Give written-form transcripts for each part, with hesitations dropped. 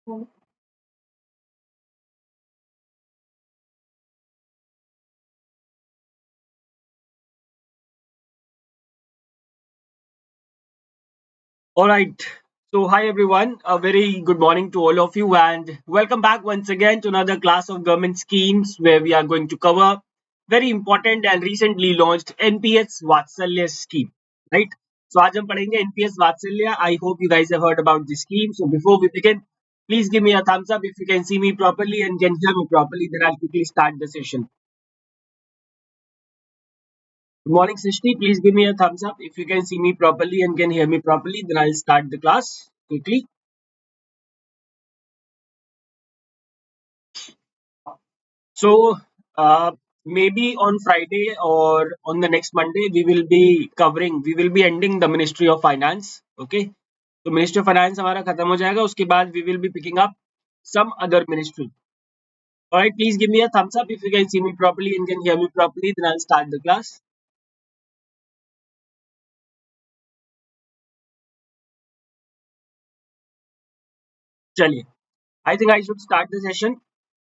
All right. So, hi everyone. A very good morning to all of you, and welcome back once again to another class of government schemes where we are going to cover very important and recently launched NPS Vatsalya scheme. Right. So, आज हम पढ़ेंगे NPS Vatsalya. I hope you guys have heard about this scheme. So, before we begin, please give me a thumbs up if you can see me properly and can hear me properly. Then I'll quickly start the session. Good morning, Srishti. Please give me a thumbs up if you can see me properly and can hear me properly. Then I'll start the class quickly. So, maybe on Friday or on the next Monday, we will be ending the Ministry of Finance. Okay. तो Ministry of Finance हमारा खत्म हो जाएगा. उसके बाद we will be picking up some other ministry. Alright, please give me a thumbs up if you can see me properly and can hear me properly. Then I'll start the class. चलिए. I think I should start the session.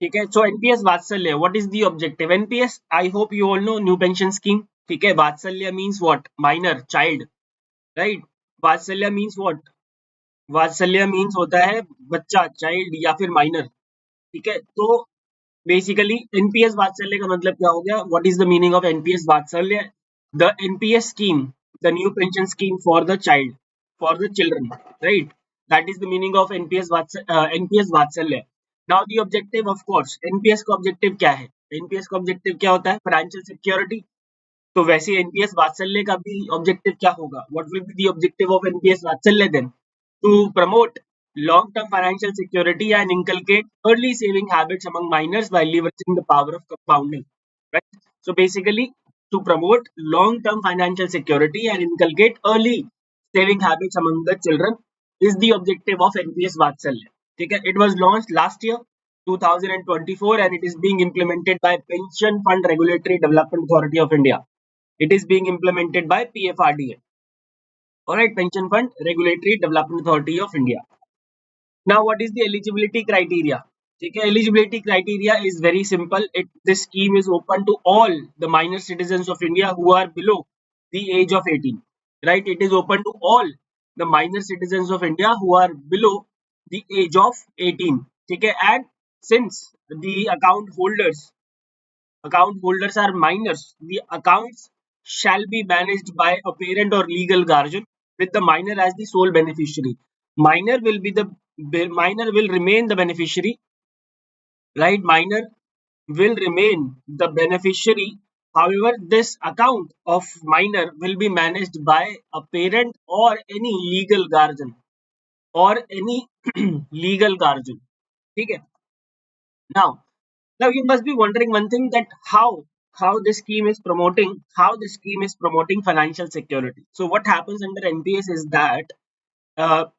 ठीक है. So NPS Vatsalya, what is the objective? NPS, I hope you all know, new pension scheme. ठीक है. Vatsalya means what? Minor, child, right? Vatsalya means what? वात्सल्य means होता है बच्चा, child या फिर माइनर. ठीक है. तो बेसिकली एनपीएस वात्सल्य का मतलब क्या हो गया? What is the meaning of NPS Vatsalya? The NPS scheme, the new pension scheme for the child, for the children, right? That is the meaning of NPS Vatsalya. Now the objective, of course NPS का objective क्या है? NPS का objective क्या होता है? Financial security. तो वैसे NPS Vatsalya का भी ऑब्जेक्टिव क्या होगा? What will be the objective of NPS Vatsalya then? To promote long-term financial security and inculcate early saving habits among minors while leveraging the power of compounding. Right? So basically, to promote long-term financial security and inculcate early saving habits among the children is the objective of NPS Vatsalya. Okay? It was launched last year, 2024, and it is being implemented by Pension Fund Regulatory Development Authority of India. It is being implemented by PFRDA. Alright, Pension Fund Regulatory Development Authority of India. Now, what is the eligibility criteria? Okay, eligibility criteria is very simple. This scheme is open to all the minor citizens of India who are below the age of 18. Right? It is open to all the minor citizens of India who are below the age of 18. Okay, and since the account holders are minors, the accounts shall be managed by a parent or legal guardian with the minor as the sole beneficiary. Minor will remain the beneficiary, right? Minor will remain the beneficiary. However, this account of minor will be managed by a parent or any legal guardian or any legal guardian. Okay. Now, Now you must be wondering one thing, that how this scheme is promoting financial security. So what happens under NPS is that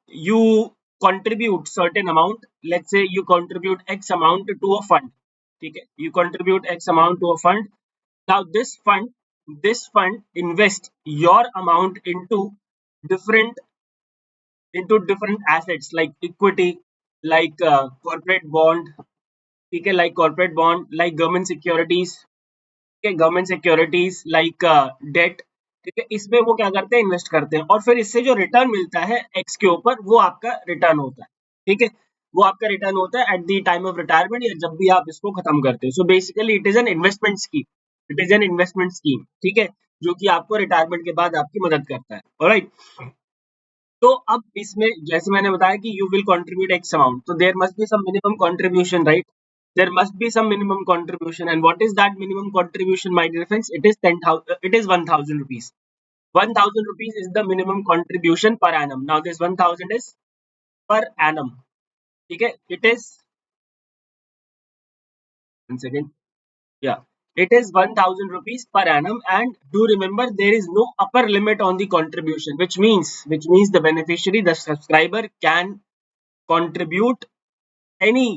you contribute certain amount. Let's say you contribute X amount to a fund. Okay? You contribute X amount to a fund. Now this fund invest your amount different into different assets like equity, like corporate bond. ठीक है, like corporate bond, like government securities. ठीक है, government securities like date. ठीक है, इसमें वो क्या करते हैं? इन्वेस्ट करते हैं, और फिर इससे जो रिटर्न मिलता है एक्स के ऊपर, वो आपका रिटर्न होता है. ठीक है, वो आपका रिटर्न होता है at the time of retirement, या जब भी आप इसको खत्म करते हो. So basically it is an investment scheme. It is an investment scheme. ठीक है, जो कि आपको रिटायरमेंट के बाद आपकी मदद करता है. ऑलराइट. तो अब इसमें जैसे मैंने बताया कि you will contribute X amount, तो there must be some minimum contribution, right? There must be some minimum contribution, and what is that minimum contribution, my dear friends? It is 10,000. It is 1,000 rupees. 1,000 rupees is the minimum contribution per annum. Now this 1,000 is per annum. Okay, it is 1 second. Yeah, it is 1,000 rupees per annum, and do remember there is no upper limit on the contribution, which means the beneficiary, the subscriber can contribute any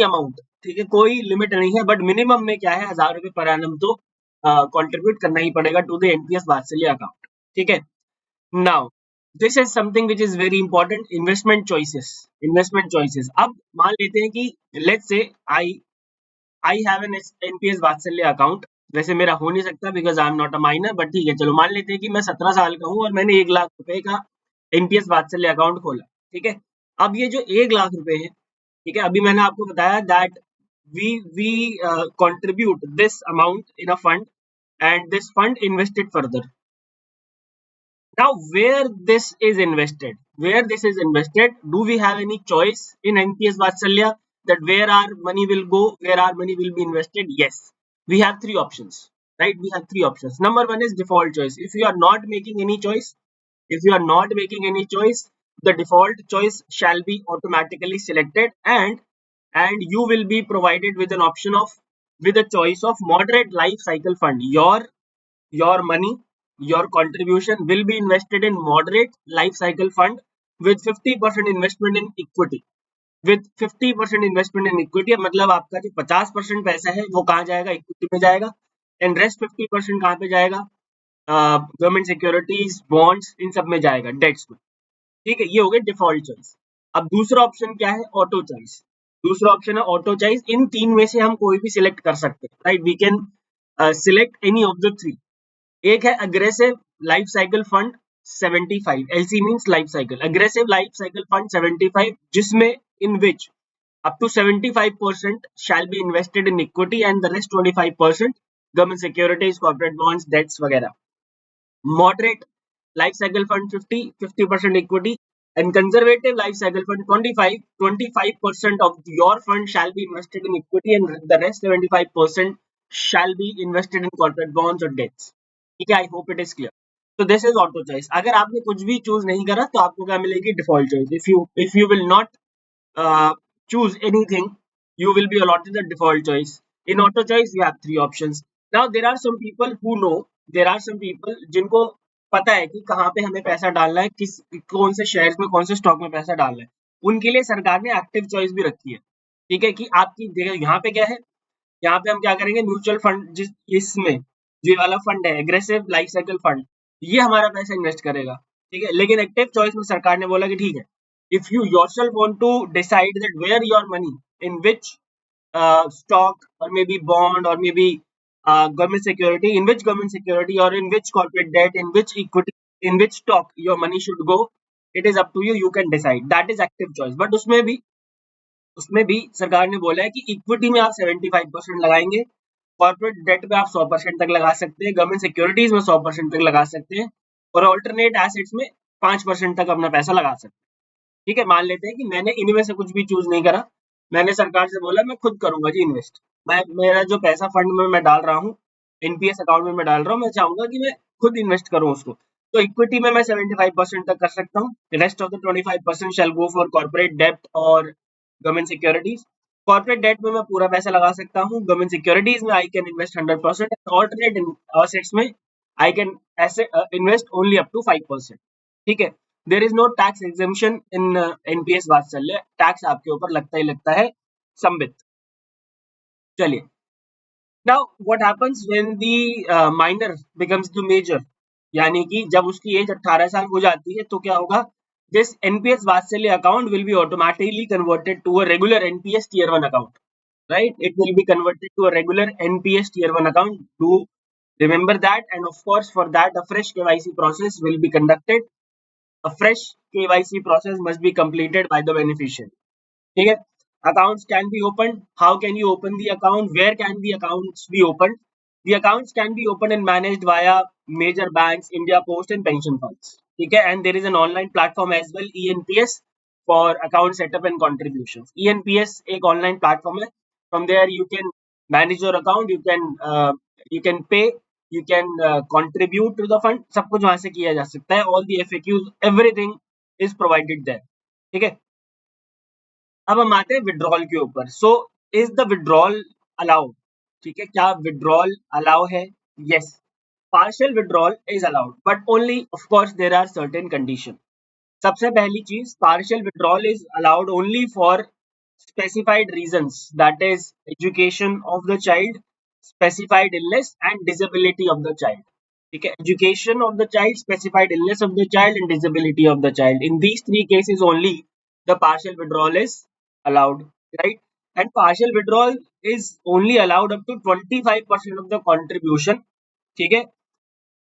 amount. ठीक है, कोई limit नहीं है, but minimum में क्या है, 1,000 रुपए per annum तो कंट्रीब्यूट करना ही पड़ेगा to the NPS Vatsalya account. ठीक है. Now this is something which is very important, investment choices. Investment choices, अब मान लेते हैं कि let's say I I have an NPS Vatsalya account. वैसे मेरा हो नहीं सकता because I am not a minor, but ठीक है, चलो मान लेते हैं कि मैं 17 साल का हूँ और मैंने 1 लाख रुपए का एनपीएस वात्सल्य अकाउंट खोला। ठीक है, अब ये जो 1 लाख रुपए है, ठीक है, अभी मैंने आपको बताया that we contribute this amount in a fund and this fund invested further. Now, where this is invested, do we have any choice in NPS Vatsalya that where our money will go, where our money will be invested? Yes, we have three options, right? We have three options. Number one is default choice. If you are not making any choice, if you are not making any choice, the default choice shall be automatically selected, and you will be provided with an option of with a choice of moderate life cycle fund. Your money, your contribution will be invested in moderate life cycle fund with 50% investment in equity. With 50% investment in equity, मतलब आपका जो 50% पैसा है वो कहाँ जाएगा, equity में जाएगा, एंड रेस्ट 50% कहाँ पे जाएगा, गवर्नमेंट सिक्योरिटीज, बॉन्ड्स, इन सब में जाएगा, डेट्स में। ठीक है, ये हो गया डिफॉल्ट चॉइस। अब दूसरा ऑप्शन क्या है, ऑटो चॉइस। दूसरा ऑप्शन है ऑटो चॉइस। इन तीन में से हम कोई भी सिलेक्ट कर सकते हैं, right? We can select any of the three. एक है aggressive life cycle fund 75, LC means life cycle, aggressive life cycle fund 75, जिसमें इन विच up to 75% shall be invested in equity and the rest 25% government securities, corporate bonds, debts वगैरह। Moderate life cycle fund 50% equity, and conservative life cycle fund 25% of your fund shall be invested in equity and the rest 75% shall be invested in corporate bonds or debts। ठीक है, I hope it is clear. तो this is auto choice. अगर आपने कुछ भी choose नहीं करा तो आपको क्या मिलेगी, default choice. If you will not choose anything, you will be allotted the default choice. In auto choice, you have three options. Now, there are some people who know, there are some people जिनको पता है कि कहाँ पे हमें पैसा डालना है, किस कौन से शेयर्स में, कौन से स्टॉक में पैसा डालना है। उनके लिए सरकार ने एक्टिव चॉइस भी रखी है। ठीक है, कि आपकी देखिए यहाँ पे क्या है, यहाँ पे हम क्या करेंगे, म्यूचुअल फंड, जिस इसमें ये वाला फंड है एग्रेसिव लाइफ साइकिल फंड, ये हमारा पैसा इन्वेस्ट करेगा। ठीक है, लेकिन एक्टिव चॉइस में सरकार ने बोला कि ठीक है, if you yourself want to decide that where your money, in which stock or maybe bond or maybe government security, in which government security or in which corporate debt, in which equity, in which stock your money should go, it is up to you, you can decide, that is active choice। but उसमें भी सरकार ने बोला है कि equity में आप 75% लगाएंगे, कॉर्पोरेट डेट में आप 100% तक लगा सकते हैं, गवर्नमेंट सिक्योरिटीज में 100% तक लगा सकते हैं, और ऑल्टरनेट एसेट्स में 5% तक अपना पैसा लगा सकते हैं। ठीक है, मान लेते हैं कि मैंने इनमें से कुछ भी चूज नहीं करा, मैंने सरकार से बोला मैं खुद करूंगा जी इन्वेस्ट, मैं मेरा जो पैसा फंड में मैं डाल रहा हूँ, एनपीएस अकाउंट में मैं डाल रहा हूँ, मैं चाहूंगा कि मैं खुद इन्वेस्ट करूँ उसको। तो इक्विटी में मैं 75% तक कर सकता हूँ, rest of the 25% shall go for corporate डेप्ट और गवर्नमेंट सिक्योरिटीज। कॉर्पोरेट डेट में मैं पूरा पैसा लगा सकता हूँ, गवर्नमेंट सिक्योरिटीज में I can invest 100%, alternate assets में I can invest only up to 5%। ठीक है, there is no tax exemption in NPS Vatsalya, tax आपके ऊपर लगता ही लगता है संबित। चलिए, now what happens when the minor becomes the major, यानी कि जब उसकी एज 18 साल हो जाती है तो क्या होगा, this NPS Vatsalya account will be automatically converted to a regular NPS tier 1 account, right? It will be converted to a regular NPS tier 1 account. Do remember that, and of course for that a fresh KYC process will be conducted. A fresh KYC process must be completed by the beneficiary. ठीक है, accounts can be opened. How can you open the account? Where can the accounts be opened? The accounts can be opened and managed via major banks, India Post and pension funds. ठीक है, and there is an online platform as well, ENPS, for account setup and contributions. ENPS एक online platform है. From there you can manage your account, you can pay, you can contribute to the fund, सब कुछ वहां से किया जा सकता है। All the FAQs, everything is provided there। ठीक है, अब हम आते हैं विड्रॉल के ऊपर। So is the withdrawal allowed? ठीक है, क्या विड्रॉल अलाउ है? Yes, partial withdrawal is allowed, but only of course there are certain condition. सबसे पहली चीज, partial withdrawal is allowed only for specified reasons, that is education of the child, specified illness and disability of the child। ठीक है, education of the child, specified illness of the child and disability of the child. In these three cases only the partial withdrawal is allowed, right? And partial withdrawal is only allowed up to 25% of the contribution, ठीक है,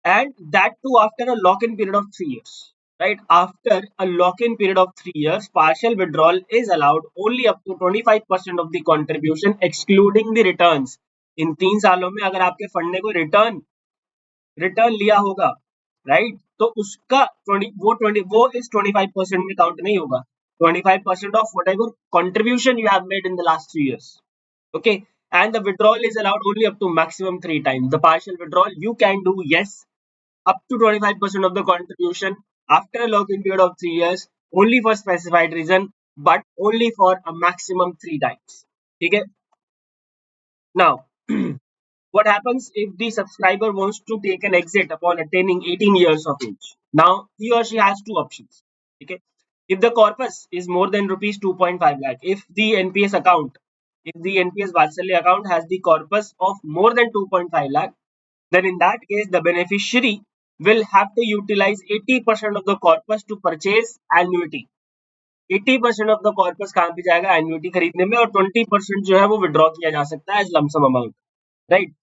and that too after a lock-in period of 3 years, right? After a lock-in period of 3 years, partial withdrawal is allowed only up to 25% of the contribution, excluding the returns. इन 3 सालों में अगर आपके fund ने कोई return लिया होगा, right, तो उसका 25% में काउंट नहीं होगा. 25% of what ever contribution you have made in the last 3 years. Okay, and the withdrawal is allowed only up to maximum 3 times. The partial withdrawal you can do, yes, up to 25% of the contribution after a lock-in period of 3 years, only for specified reason, but only for a maximum 3 times. ठीक है. Now, what happens if the subscriber wants to take an exit upon attaining 18 years of age? Now, he or she has two options. Okay. If the corpus is more than rupees 2.5 lakh, if the NPS Vatsalya account has the corpus of more than 2.5 lakh, then in that case, the beneficiary will have to utilize 80% of the corpus to purchase annuity. 80% of the corpus कहाँ पे जाएगा? Annuity खरीदने में, और 20% जो है वो withdraw किया जा सकता है as lump sum amount, right?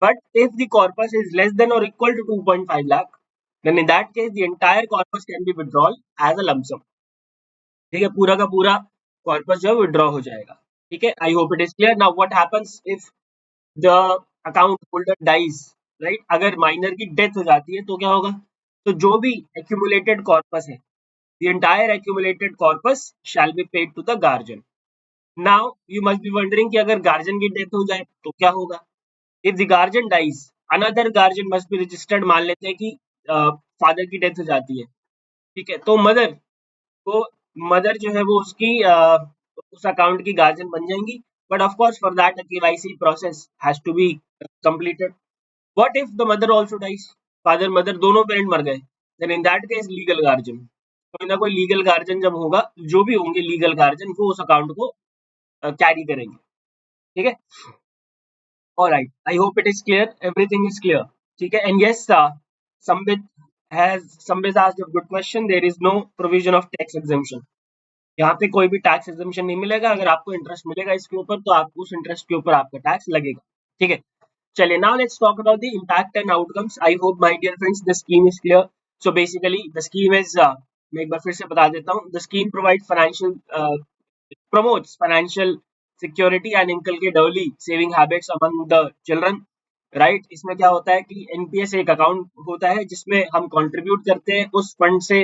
But if the corpus is less than or equal to 2.5 lakh, then in that case the entire corpus can be withdrawn as a lump sum. ठीक है, पूरा का पूरा corpus जो है withdraw हो जाएगा. ठीक है, I hope it is clear. Now what happens if the account holder dies, right? अगर माइनर की डेथ हो जाती है तो क्या होगा? तो जो भी accumulated corpus है, the entire accumulated corpus shall be paid to the guardian. Now you must be wondering कि अगर guardian की डेथ हो जाए तो क्या होगा? If the guardian dies, another guardian must be registered. मान लेते हैं कि फादर की डेथ हो जाती है, ठीक है, तो मदर जो है वो उसकी उस अकाउंट की गार्जियन बन जाएंगी. But of course for that KYC process has to be completed. What if the mother also dies? Father mother दोनों पेरेंट मर गए, then in that case legal guardian, कोई ना कोई लीगल गार्जियन जब होगा, जो भी होंगे लीगल गार्जियन, वो उस अकाउंट को कैरी करेंगे. ठीक है. All right. I hope it is clear. Everything is clear. Okay. And yes, Sambit asked a good question. There is no provision of tax exemption. यहाँ पे कोई भी टैक्स एग्जम्पशन नहीं मिलेगा. अगर आपको इंटरेस्ट मिलेगा इसके ऊपर, तो आप उस इंटरेस्ट के ऊपर आपका टैक्स लगेगा. ठीक है. चलिए, now let's talk about the impact and outcomes. I hope my dear friends the scheme is clear. So basically the scheme is मैं एक बार फिर से बता देता हूँ. The scheme promotes financial security and inculcate early saving habits among the children. Right. इसमें क्या होता है कि एनपीएस एक अकाउंट होता है जिसमें हम कंट्रीब्यूट करते हैं उस फंड से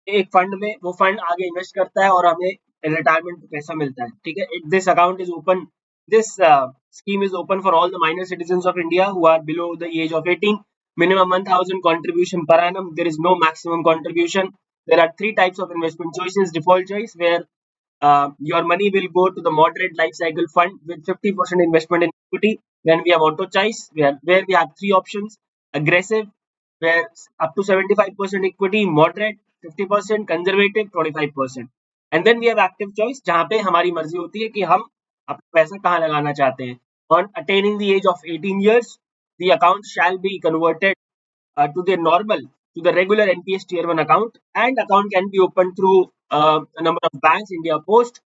एक फंड में, वो फंड आगे इन्वेस्ट करता है और हमें रिटायरमेंट में पैसा मिलता है. ठीक है. This account is open, this scheme is open for all the minor citizens of India who are below the age of 18. Minimum 1000 contribution per annum. There is no maximum contribution. There are 3 types of investment choices. Default choice, where your money will go to the moderate life cycle fund with 50% investment in equity. Then we have auto choice, where we have 3 options. Aggressive, where up to 75% equity, moderate 50%, conservative 25%. And then we have active choice, जहाँ पे हमारी मर्जी होती है कि हम अपना पैसा कहाँ लगाना चाहते हैं. On attaining the age of 18 years, the account shall be converted to the regular NPS Tier 1 account, and account can be opened through a number of banks, India Post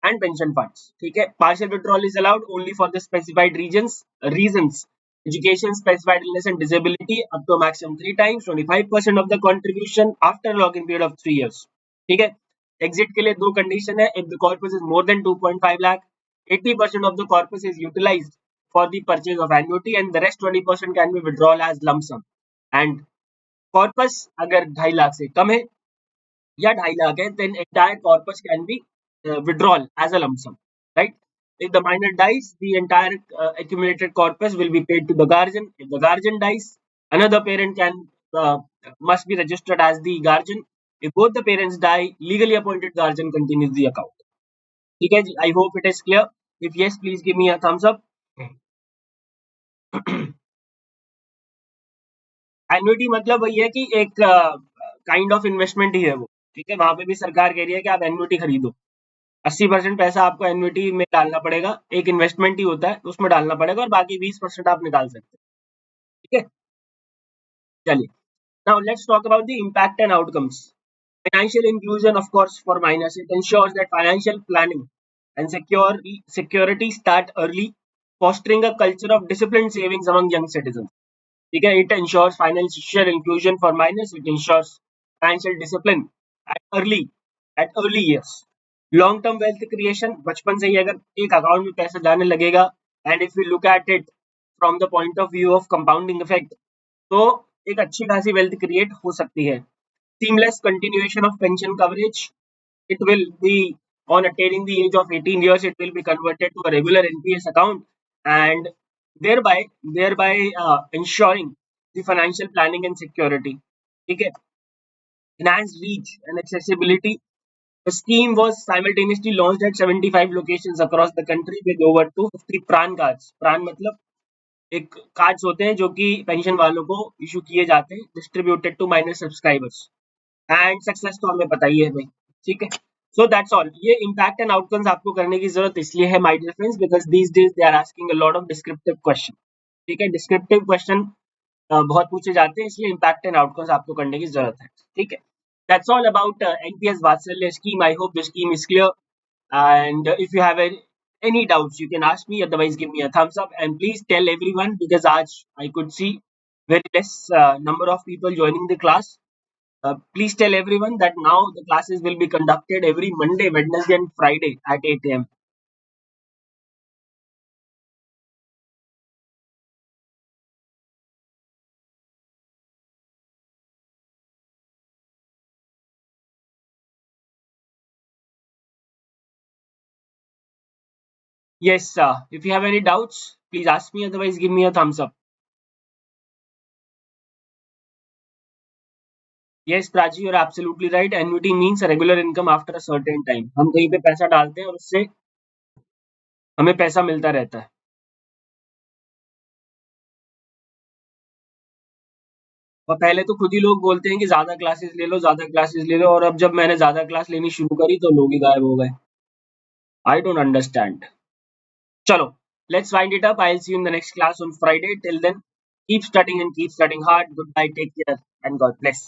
and pension funds. ठीक है. Partial withdrawal is allowed only for the specified reasons. Education, specified illness and disability up to maximum 3 times, 25% of the contribution after a login period of 3 years. ठीक है. Exit के लिए 2 condition है. If the corpus is more than 2.5 lakh, 80% of the corpus is utilized for the purchase of annuity, and the rest 20% can be withdrawn as lump sum. And corpus अगर 2.5 लाख से कम है या 2.5 lakh है, then entire corpus can be withdrawn as a lump sum, right? If the minor dies, the entire accumulated corpus will be paid to the guardian. If the guardian dies, another parent must be registered as the guardian. If both the parents die, legally appointed guardian continues the account. ठीक है जी. I hope it is clear. If yes, please give me a thumbs up. Annuity मतलब वही है कि एक kind of investment ही है वो. ठीक है. वहां पे भी सरकार कह रही है कि आप एन्युटी खरीदो. 80% पैसा आपको एन्युटी में डालना पड़ेगा. एक इन्वेस्टमेंट ही होता है, उसमें डालना पड़ेगा, और बाकी 20% आप निकाल सकते हैं. ठीक है. चलिए, now let's talk about the impact and outcomes. Financial inclusion, of course, for minors, it ensures that financial planning and security start early, fostering a culture of disciplined savings among young citizens. ठीक है, it ensures financial inclusion for minors. It ensures financial discipline at early years. Long term wealth creation, बचपन से ही अगर एक account में पैसा जाने लगेगा, and if we look at it from the point of view of compounding effect, तो एक अच्छी खासी वेल्थ क्रिएट हो सकती है. Seamless continuation of pension coverage, it will be on attaining the age of 18 years, it will be converted to a regular NPS account, and thereby ensuring the financial planning and security. Okay. Enhanced reach and accessibility. The scheme was simultaneously launched at 75 locations across the country with over 250 प्राण cards. प्राण मतलब एक cards होते हैं जो कि pension वालों को इशू किए जाते हैं, distributed to minor subscribers. And success तो हमें पता ही है भाई. ठीक है, सो दैट्स ऑल. ये इम्पैक्ट एंड आउटकम्स आपको करने की जरूरत इसलिए है my dear friends, because these days they are asking a lot of descriptive question. ठीक है, डिस्क्रिप्टिव क्वेश्चन बहुत पूछे जाते हैं, इसलिए इम्पैक्ट एंड आउटकम्स आपको करने की जरूरत है. ठीक है, दैट्स ऑल अबाउट एनपीएस वात्सल्य scheme. I hope the scheme is clear, and if you have any doubts you can ask me, otherwise give me a thumbs up, and please tell everyone, because aaj I could see very less number of people joining the class. Please tell everyone that now the classes will be conducted every Monday, Wednesday and Friday at 8 a.m. Yes, if you have any doubts please ask me, otherwise give me a thumbs up. Yes Prachi, you're absolutely right. Annuity means a regular income after a certain time. हम कहीं पे पैसा डालते हैं और उससे हमें पैसा मिलता रहता है. और पहले तो खुद ही लोग बोलते हैं कि ज्यादा क्लासेस ले लो, ज्यादा क्लासेस ले लो, और अब जब मैंने ज्यादा क्लास लेनी शुरू करी तो लोग ही गायब हो गए. I don't understand. चलो, let's wind it up. I'll see you in the next class on Friday. Till then, keep studying and keep studying hard. Goodbye, take care, and God bless.